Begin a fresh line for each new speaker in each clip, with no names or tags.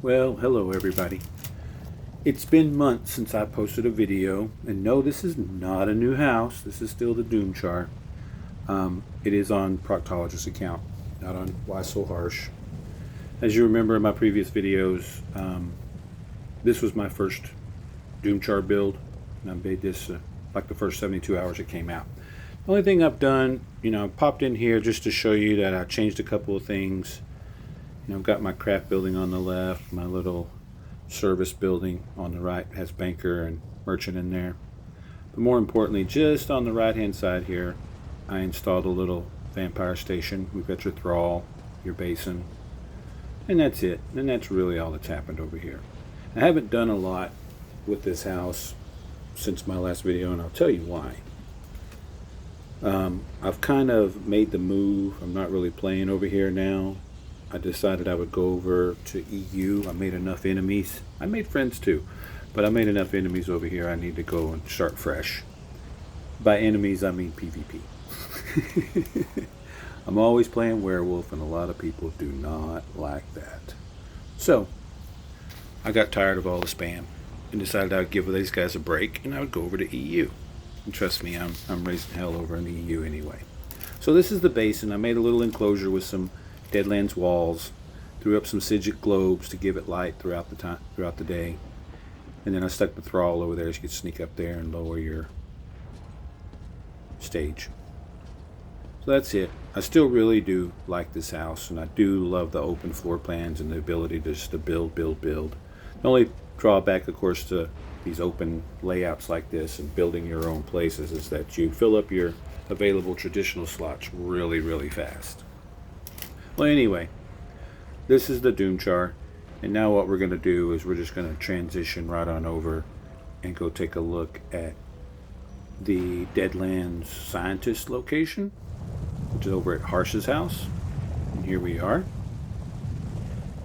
Well, hello everybody. It's been months since I posted a video, and no, this is not a new house. This is still the Doom Char. It is on Proctologist's account, not on Why So Harsh. As you remember in my previous videos, this was my first Doom Char build, and I made this like the first 72 hours it came out. The only thing I've done, I popped in here just to show you that I changed a couple of things. I've got my craft building on the left, my little service building on the right has banker and merchant in there. But more importantly, just on the right hand side here, I installed a little vampire station. We've got your thrall, your basin, and that's it. And that's really all that's happened over here. I haven't done a lot with this house since my last video, and I'll tell you why. I've kind of made the move. I'm not really playing over here now. I decided I would go over to EU. I made enough enemies. I made friends too, but I made enough enemies over here. I need to go and start fresh. By enemies, I mean PvP. I'm always playing werewolf, and a lot of people do not like that. So, I got tired of all the spam and decided I would give these guys a break, and I would go over to EU. And trust me, I'm raising hell over in the EU anyway. So this is the basin. I made a little enclosure with some Deadlands walls, threw up some Sigil globes to give it light throughout the day, and then I stuck the thrall over there so you could sneak up there and lower your stage. So that's it. I still really do like this house, and I do love the open floor plans and the ability just to build. The only drawback, of course, to these open layouts like this and building your own places is that you fill up your available traditional slots really fast. Well, anyway, this is the Doom Char, and now what we're going to do is we're just going to transition right on over and go take a look at the Deadlands scientist location, which is over at Harsh's house. And here we are.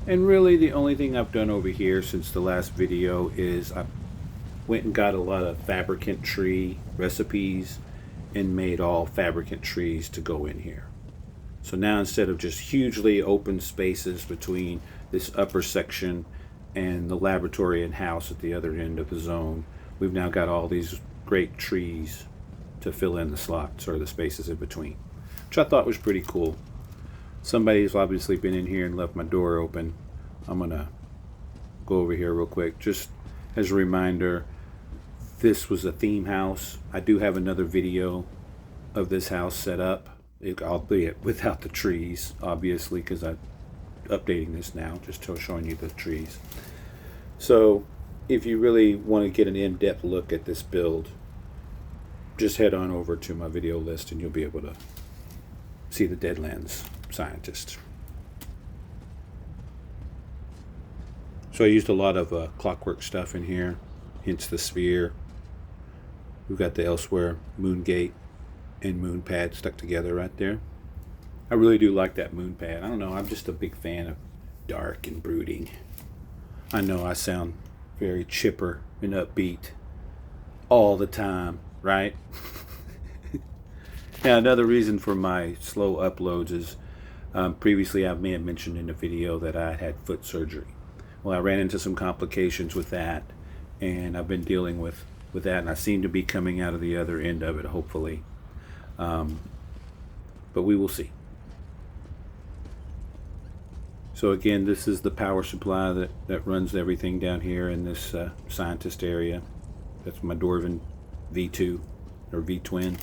And really the only thing I've done over here since the last video is I went and got a lot of fabricant tree recipes and made all fabricant trees to go in here. So now instead of just hugely open spaces between this upper section and the laboratory and house at the other end of the zone, we've now got all these great trees to fill in the slots or the spaces in between, which I thought was pretty cool. Somebody's obviously been in here and left my door open. I'm gonna go over here real quick. Just as a reminder, this was a theme house. I do have another video of this house set up, albeit without the trees, obviously, because I'm updating this now, just showing you the trees. So if you really want to get an in-depth look at this build, just head on over to my video list and you'll be able to see the Deadlands scientist. So I used a lot of clockwork stuff in here, hence the sphere. We've got the Elsewhere moon gate and moon pad stuck together right there. I really do like that moon pad. I don't know, I'm just a big fan of dark and brooding. I know I sound very chipper and upbeat all the time, right? Now, another reason for my slow uploads is previously I may have mentioned in a video that I had foot surgery. Well, I ran into some complications with that, and I've been dealing with that, and I seem to be coming out of the other end of it, hopefully. But we will see. So again, this is the power supply that runs everything down here in this scientist area. That's my Dwarven V2 or V-twin.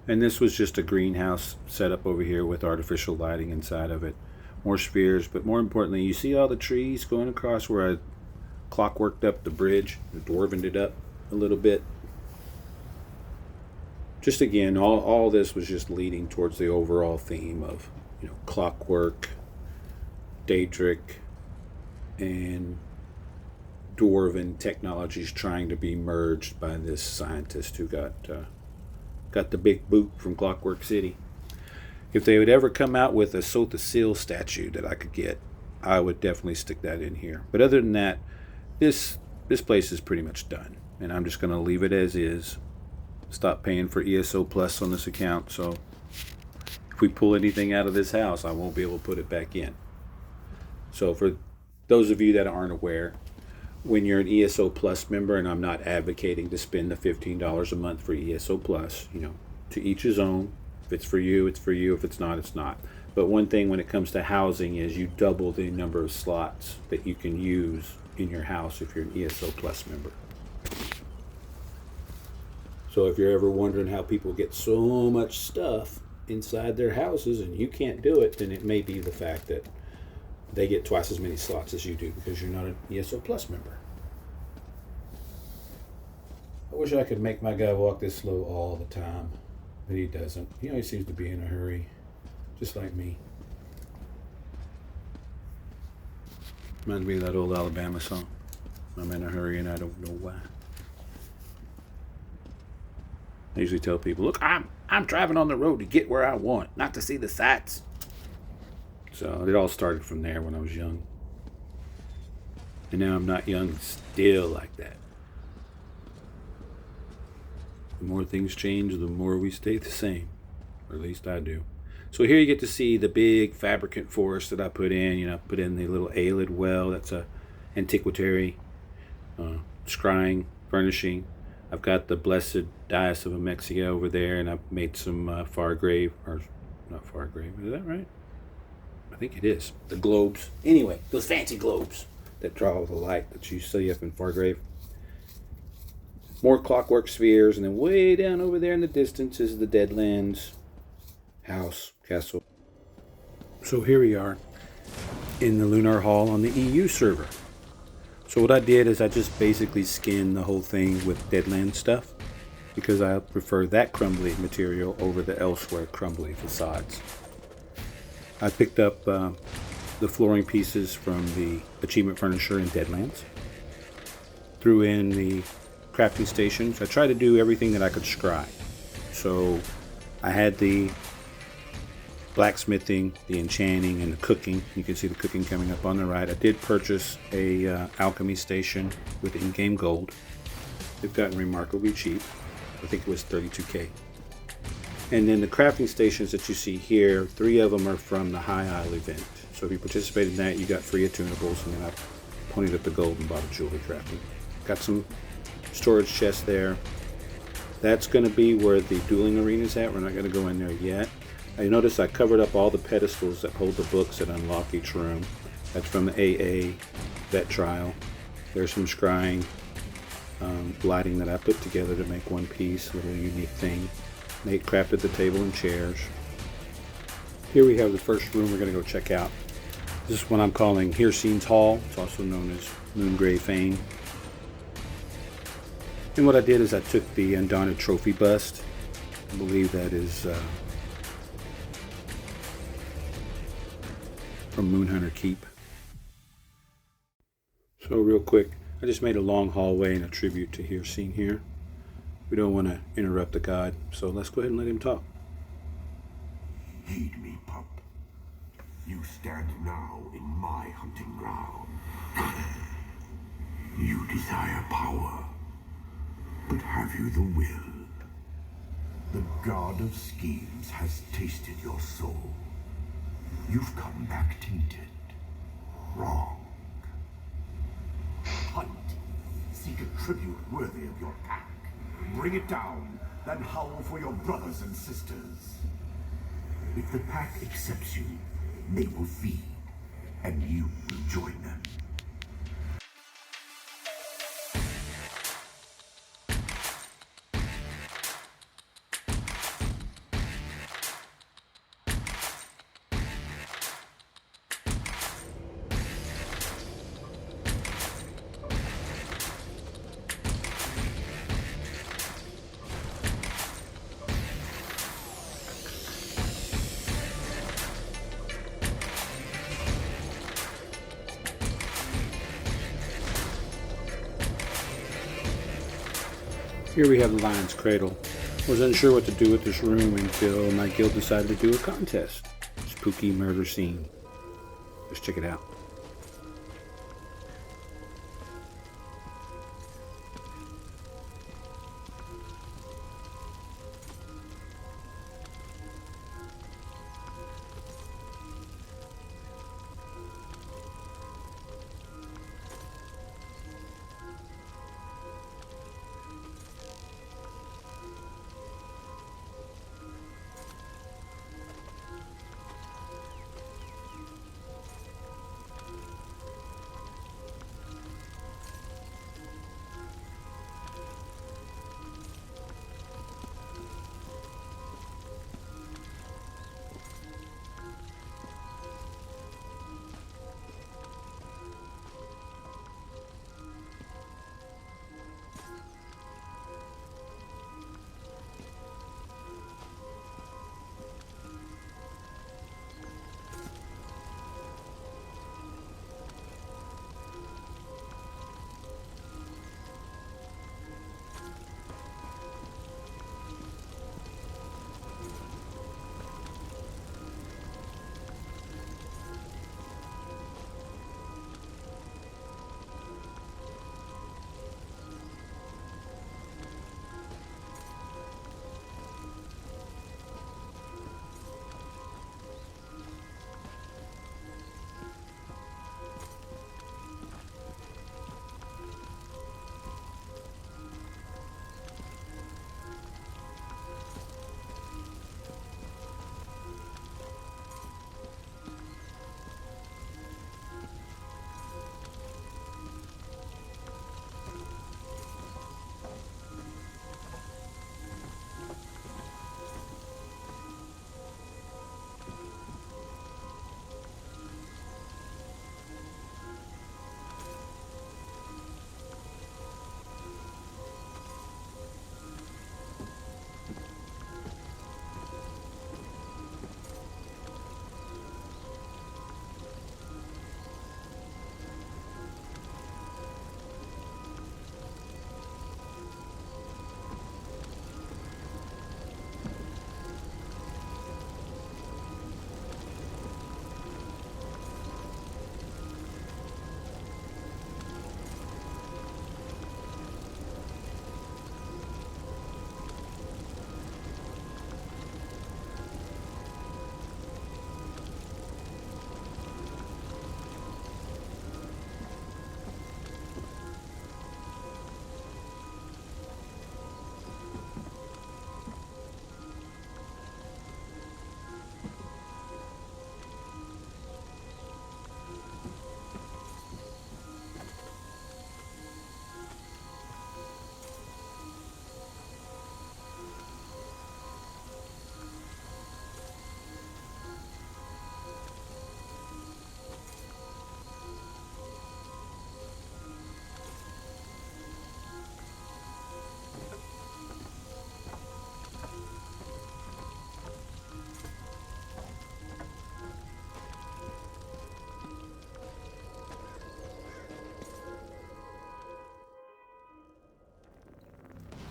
And this was just a greenhouse set up over here with artificial lighting inside of it. More spheres, but more importantly, you see all the trees going across where I clockworked up the bridge, dwarvened it up a little bit. Just again, all this was just leading towards the overall theme of, clockwork, Daedric, and Dwarven technologies trying to be merged by this scientist who got the big boot from Clockwork City. If they would ever come out with a Sotha Sil statue that I could get, I would definitely stick that in here. But other than that, this place is pretty much done, and I'm just going to leave it as is. Stop paying for ESO Plus on this account, so if we pull anything out of this house, I won't be able to put it back in. So for those of you that aren't aware, when you're an ESO Plus member, and I'm not advocating to spend the $15 a month for ESO Plus, you know, to each his own. If it's for you, it's for you. If it's not, it's not. But one thing when it comes to housing is you double the number of slots that you can use in your house if you're an ESO Plus member. So if you're ever wondering how people get so much stuff inside their houses and you can't do it, then it may be the fact that they get twice as many slots as you do because you're not an ESO Plus member. I wish I could make my guy walk this slow all the time, but he doesn't. He always seems to be in a hurry, just like me. Reminds me of that old Alabama song. I'm in a hurry and I don't know why. I usually tell people, look, I'm driving on the road to get where I want, not to see the sights. So it all started from there when I was young. And now I'm not young, still like that. The more things change, the more we stay the same. Or at least I do. So here you get to see the big fabricant forest that I put in. You know, I put in the little Aelid well. That's a antiquary scrying, furnishing. I've got the Blessed Dias of Amexia over there, and I've made some Fargrave, or not Fargrave, is that right? I think it is. The globes. Anyway, those fancy globes that draw the light that you see up in Fargrave. More clockwork spheres, and then way down over there in the distance is the Deadlands house, castle. So here we are in the Lunar Hall on the EU server. So what I did is I just basically skinned the whole thing with Deadland stuff because I prefer that crumbly material over the elsewhere crumbly facades. I picked up the flooring pieces from the achievement furniture in Deadlands. Threw in the crafting stations. I tried to do everything that I could scry. So I had the blacksmithing, the enchanting, and the cooking. You can see the cooking coming up on the right. I did purchase a alchemy station with in-game gold. They've gotten remarkably cheap. I think it was 32k. And then the crafting stations that you see here, 3 of them are from the High Isle event. So if you participated in that, you got free attunables, and then I ponied up the gold and bought a jewelry crafting. Got some storage chests there. That's going to be where the dueling arena is at. We're not going to go in there yet. I noticed I covered up all the pedestals that hold the books that unlock each room. That's from the AA vet trial. There's some scrying lighting that I put together to make one piece, a little unique thing. Nate crafted the table and chairs. Here we have the first room we're going to go check out. This is what I'm calling Hirrcine's Hall. It's also known as Moongrave Fane. And what I did is I took the Undaunted trophy bust. I believe that is from Moonhunter Keep. So real quick, I just made a long hallway and a tribute to Hirrcine here. We don't want to interrupt the god, so let's go ahead and let him talk.
Heed me, pup. You stand now in my hunting ground. You desire power, but have you the will? The god of schemes has tasted your soul. You've come back tainted. Wrong. Hunt. Seek a tribute worthy of your pack. Bring it down, then howl for your brothers and sisters. If the pack accepts you, they will feed, and you will join them.
Here we have the Lion's Cradle. I was unsure what to do with this room until my guild decided to do a contest. Spooky murder scene. Let's check it out.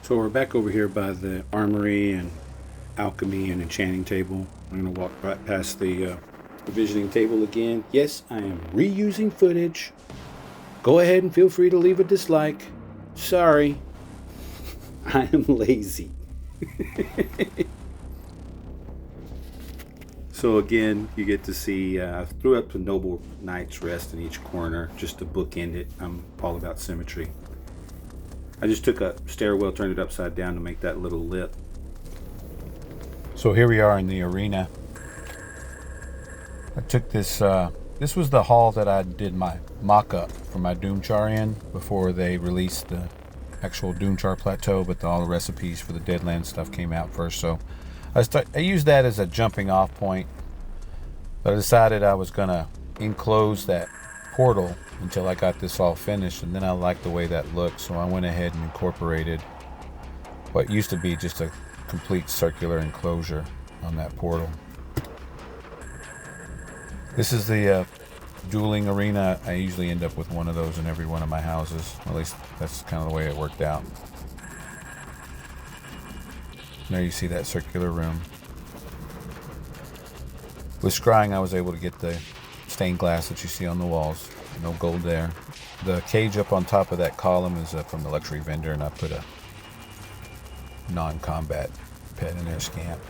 So we're back over here by the armory and alchemy and enchanting table. I'm going to walk right past the provisioning table again. Yes, I am reusing footage. Go ahead and feel free to leave a dislike. Sorry, I am lazy. So again, you get to see, I threw up the Noble Knight's Rest in each corner just to bookend it. I'm all about symmetry. I just took a stairwell, turned it upside down to make that little lip. So here we are in the arena. I took this, this was the hall that I did my mock-up for my Doomchar in before they released the actual Doomchar plateau, but all the recipes for the Deadlands stuff came out first. So I used that as a jumping off point, but I decided I was going to enclose that portal until I got this all finished, and then I liked the way that looked, so I went ahead and incorporated what used to be just a complete circular enclosure on that portal. This is the dueling arena. I usually end up with one of those in every one of my houses. At least that's kind of the way it worked out. There you see that circular room. With scrying, I was able to get the stained glass that you see on the walls. No gold there. The cage up on top of that column is from the luxury vendor, and I put a non-combat pet in there, Scamp.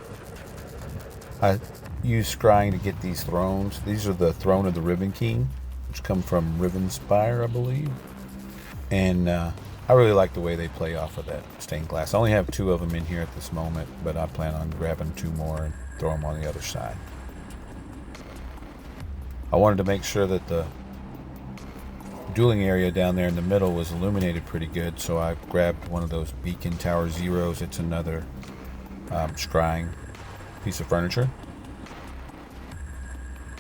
I use scrying to get these thrones. These are the Throne of the Ribbon King, which come from Rivenspire, I believe. And I really like the way they play off of that stained glass. I only have 2 of them in here at this moment, but I plan on grabbing 2 more and throw them on the other side. I wanted to make sure that the dueling area down there in the middle was illuminated pretty good, so I grabbed one of those Beacon Tower Zeros. It's another scrying piece of furniture,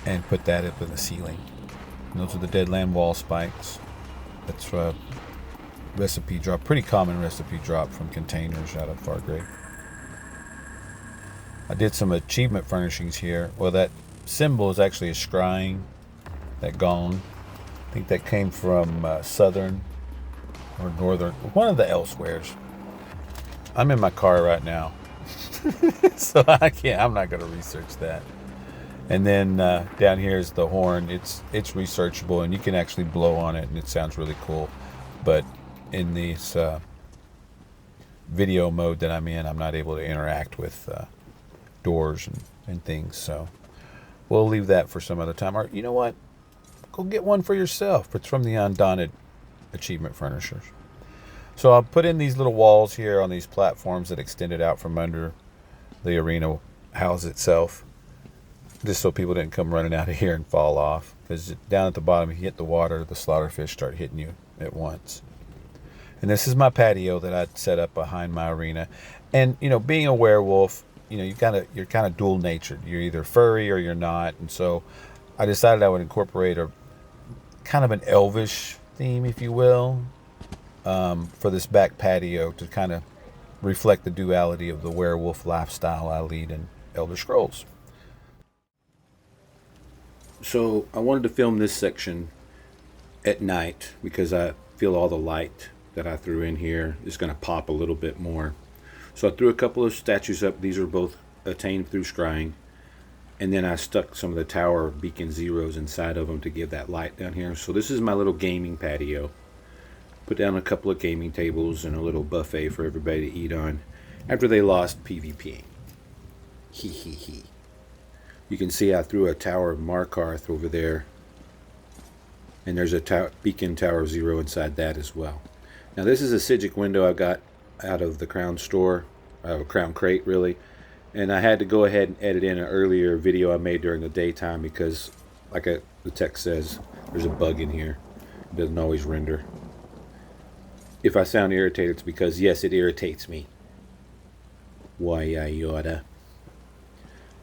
and put that up in the ceiling. And those are the Deadland wall spikes. That's a recipe drop, pretty common recipe drop from containers out of Fargrave. I did some achievement furnishings here. Well, that symbol is actually a scrying, that gong. I think that came from southern or northern, one of the elsewheres. I'm in my car right now, so I'm not going to research that. And then down here is the horn. It's researchable, and you can actually blow on it, and it sounds really cool. But in this video mode that I'm in, I'm not able to interact with doors and things. So we'll leave that for some other time. Or you know what? Go get one for yourself. It's from the Undaunted Achievement Furnishers. So I'll put in these little walls here on these platforms that extended out from under the arena house itself, just so people didn't come running out of here and fall off. Because down at the bottom, if you hit the water, the slaughterfish start hitting you at once. And this is my patio that I'd set up behind my arena. And, you know, being a werewolf, you know, you're kind of dual natured. You're either furry or you're not. And so I decided I would incorporate a kind of an elvish theme, if you will, for this back patio to kind of reflect the duality of the werewolf lifestyle I lead in Elder Scrolls. So I wanted to film this section at night because I feel all the light that I threw in here is going to pop a little bit more. So I threw a couple of statues up. These are both attained through scrying. And then I stuck some of the tower beacon zeros inside of them to give that light down here. So this is my little gaming patio. Put down a couple of gaming tables and a little buffet for everybody to eat on after they lost PvP. Hee hee hee. You can see I threw a tower of Markarth over there. And there's a beacon tower zero inside that as well. Now this is a Sigic window I got out of the Crown store, Crown Crate really. And I had to go ahead and edit in an earlier video I made during the daytime because, like the text says, there's a bug in here. It doesn't always render. If I sound irritated, it's because, yes, it irritates me. Why, yoda.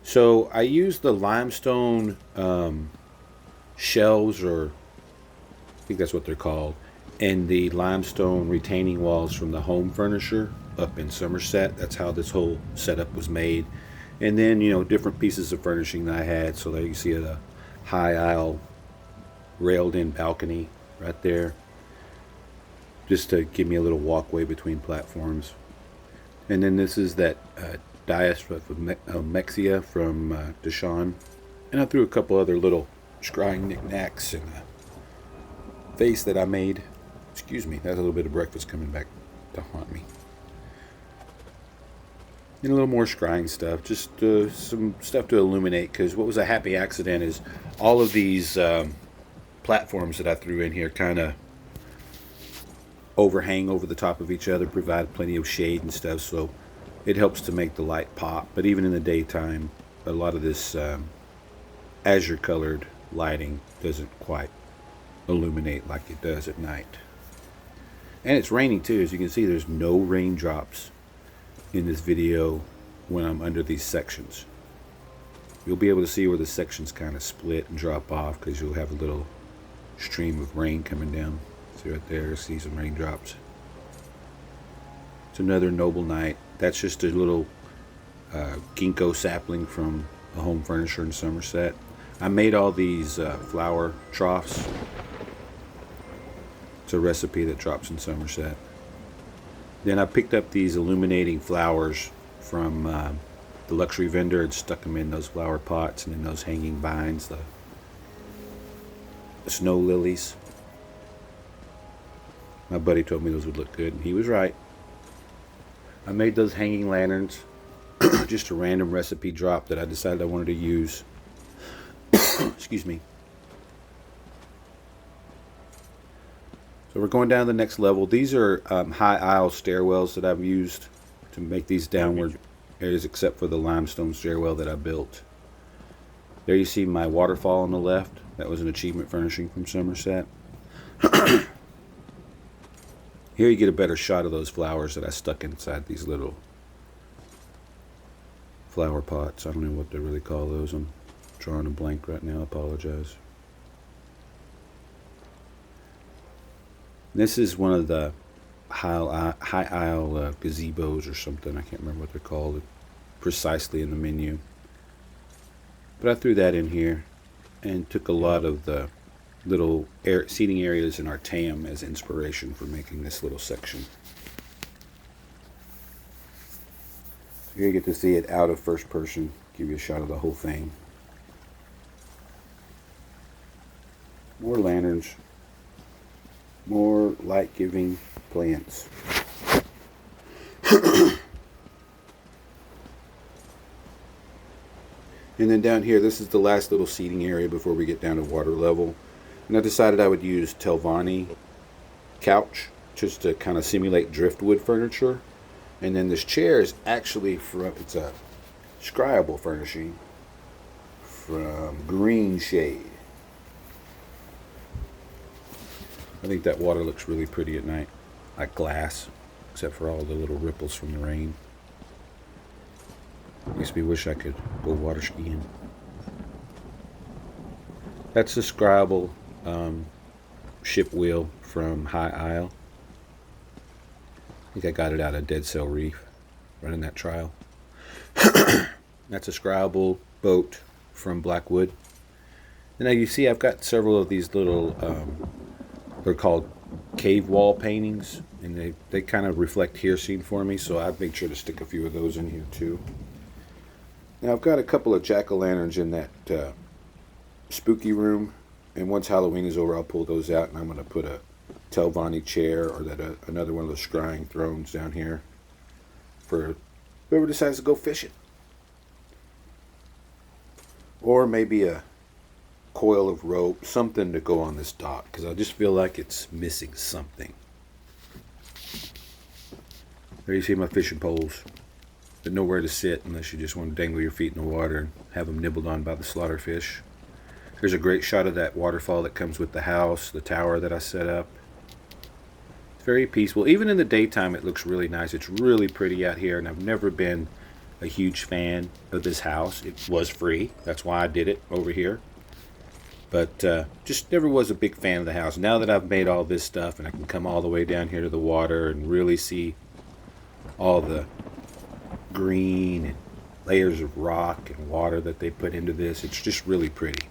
So I used the limestone shelves, or I think that's what they're called, and the limestone retaining walls from the home furnisher up in Somerset. That's how this whole setup was made. And then, you know, different pieces of furnishing that I had. So there you see a high aisle railed in balcony right there, just to give me a little walkway between platforms. And then this is that Diastrophamexia from Deshawn. And I threw a couple other little scrying knickknacks and a vase that I made. Excuse me, that's a little bit of breakfast coming back to haunt me. And a little more scrying stuff, just some stuff to illuminate, because what was a happy accident is all of these platforms that I threw in here kind of overhang over the top of each other, provide plenty of shade and stuff, so it helps to make the light pop. But even in the daytime, a lot of this azure colored lighting doesn't quite illuminate like it does at night. And it's raining too. As you can see, there's no raindrops in this video when I'm under these sections. You'll be able to see where the sections kind of split and drop off, because you'll have a little stream of rain coming down. See right there, see some raindrops. It's another noble night. That's just a little ginkgo sapling from a home furnisher in Somerset. I made all these flower troughs. It's a recipe that drops in Somerset. Then I picked up these illuminating flowers from the luxury vendor and stuck them in those flower pots and in those hanging vines, the snow lilies. My buddy told me those would look good, and he was right. I made those hanging lanterns, just a random recipe drop that I decided I wanted to use. Excuse me. So we're going down to the next level. These are high aisle stairwells that I've used to make these downward areas, except for the limestone stairwell that I built. There you see my waterfall on the left. That was an achievement furnishing from Somerset. Here you get a better shot of those flowers that I stuck inside these little flower pots. I don't know what they really call those. I'm drawing a blank right now. I apologize. This is one of the high aisle gazebos or something. I can't remember what they're called precisely in the menu. But I threw that in here and took a lot of the little seating areas in our TAM as inspiration for making this little section. So here you get to see it out of first person, give you a shot of the whole thing. More lanterns. More light-giving plants. And then down here, this is the last little seating area before we get down to water level. And I decided I would use Telvanni couch just to kind of simulate driftwood furniture. And then this chair is actually it's a scryable furnishing from Green Shade. I think that water looks really pretty at night, like glass, except for all the little ripples from the rain. Makes me wish I could go water skiing. That's the scribal ship wheel from High Isle. I think I got it out of Dead Sail Reef, running that trial. That's a scribal boat from Blackwood. And now you see I've got several of these little they're called cave wall paintings, and they kind of reflect Hirrcine for me, so I've made sure to stick a few of those in here too. Now I've got a couple of jack-o'-lanterns in that spooky room, and once Halloween is over I'll pull those out, and I'm going to put a Telvanni chair or another one of those scrying thrones down here for whoever decides to go fishing. Or maybe a coil of rope, something to go on this dock, because I just feel like it's missing something. There you see my fishing poles. But nowhere to sit unless you just want to dangle your feet in the water and have them nibbled on by the slaughterfish. There's a great shot of that waterfall that comes with the house, the tower that I set up. It's very peaceful. Even in the daytime it looks really nice. It's really pretty out here, and I've never been a huge fan of this house. It was free. That's why I did it over here. But just never was a big fan of the house. Now that I've made all this stuff and I can come all the way down here to the water and really see all the green and layers of rock and water that they put into this, it's just really pretty.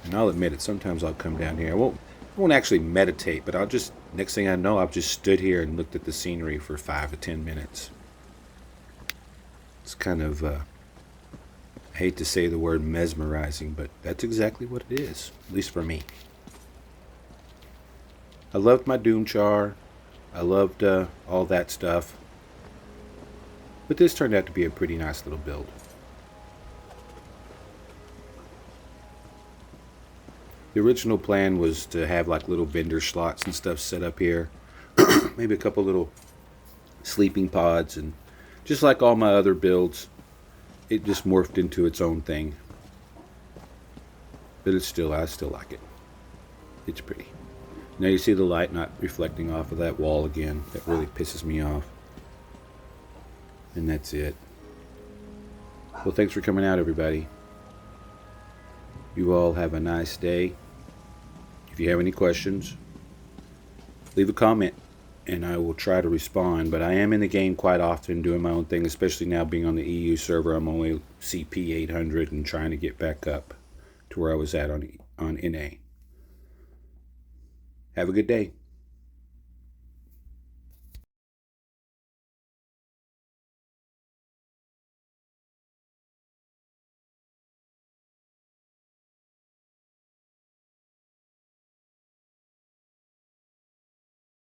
And I'll admit it, sometimes I'll come down here. I won't actually meditate, but next thing I know, I've just stood here and looked at the scenery for 5 to 10 minutes. It's kind of, I hate to say the word mesmerizing, but that's exactly what it is, at least for me. I loved my Doomchar. I loved all that stuff. But this turned out to be a pretty nice little build. The original plan was to have like little vendor slots and stuff set up here. Maybe a couple little sleeping pods, and just like all my other builds, it just morphed into its own thing. But I still like it. It's pretty. Now you see the light not reflecting off of that wall again. That really pisses me off. And that's it. Well, thanks for coming out, everybody. You all have a nice day. If you have any questions, leave a comment and I will try to respond. But I am in the game quite often doing my own thing, especially now being on the EU server. I'm only CP 800 and trying to get back up to where I was at on NA. Have a good day.